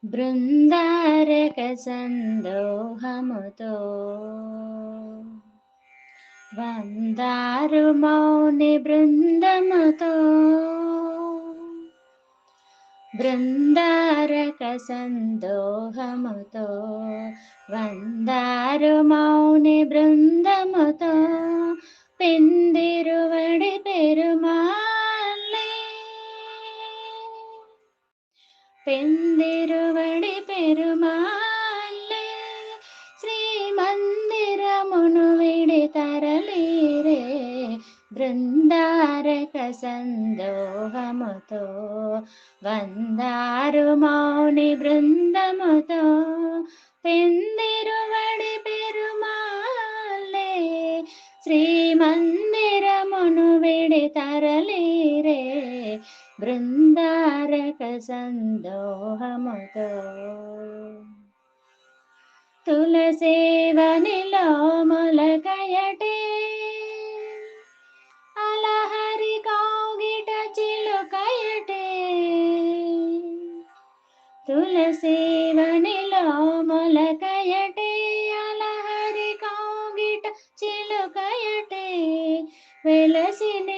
బృందారక సందోహముతో వందారు మౌని బృందముతో బృందారక సందోహముతో వందారు మౌని బృందముతో పెందిరువడి పెరుమాళ్ళే పెందిరువడి పెరుమాళ్ళే శ్రీమందిరమును విడి తరలిరే బృందారక సందోహముతో వందారు మౌని బృందముతో పెందిరువడి పెరుమాళ్ళే శ్రీమందిరమును విడి తరలిరే బృందారక సందోహముతో తులసేవనిలో మొలకయటే అలహరి కౌగిట చిలుకయటే తులసేవనిలో మొలకయటే అలహరి కౌగిట చిలుకయటే వెలసిన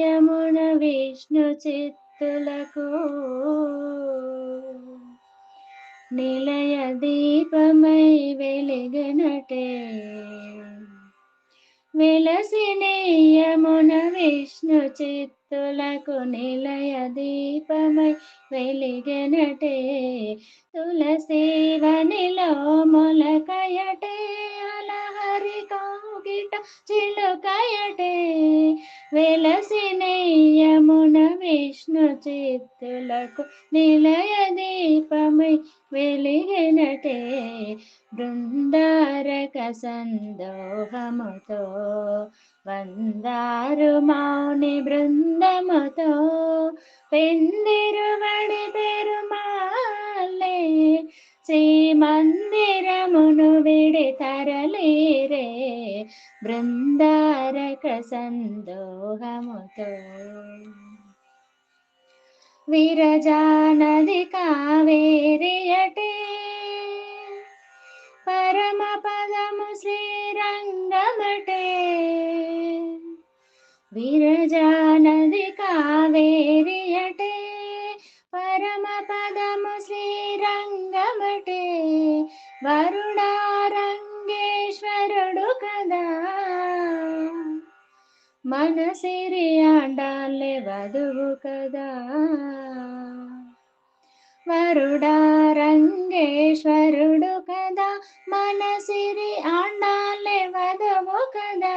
యమున విష్ణు చిత్తులకు నిలయ దీపమై వెలిగనటే వెలసిన యమున విష్ణు చిత్తులకు నిలయ దీపమై వెలిగనటే తులసేవనిలో మొలకయటే అలహరి కౌగిట చిలుకయటే వెలసిన యమున విష్ణు చిత్తులకు నిలయ దీపమై వెలిగనటే బృందారక సందోహముతో వందారు మౌని బృందముతో పెందిరువడి పెరుమాళ్ళే శ్రీమందిరమును విడి తరలిరే బృందారక సందోహముతో విరజానది కావేరియటే పరమ పదము శ్రీరంగమటే విరజానది కావేరియటే పరమ పదము శ్రీరంగమటే వరుడారంగేశ్వరుడు కదా మనసిరి ఆండాళ్ళే వధువు కదా వరుడారంగేశ్వరుడు కదా మనసిరి ఆండాళ్ళే వధువు కదా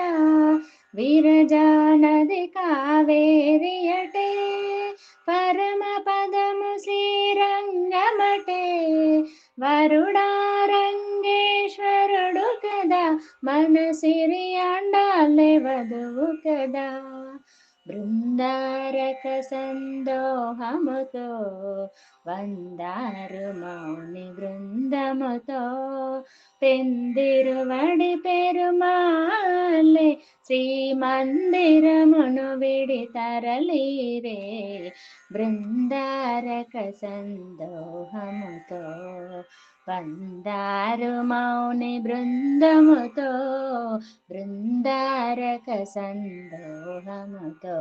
విరజానది కావేరియటే పరమ పదము శ్రీరంగమటే వరుడారంగేశ్వరుడు కదా మనసిరి ఆండాళ్ళే వధువు కదా బృందారక సందోహముతో వందారు మౌని బృందముతో పెందిరువడి పెరుమాళ్ళే శ్రీమందిరమును విడి తరలిరే బృందారక సందోహముతో వందారు మౌని బృందముతో బృందారక సందోహముతో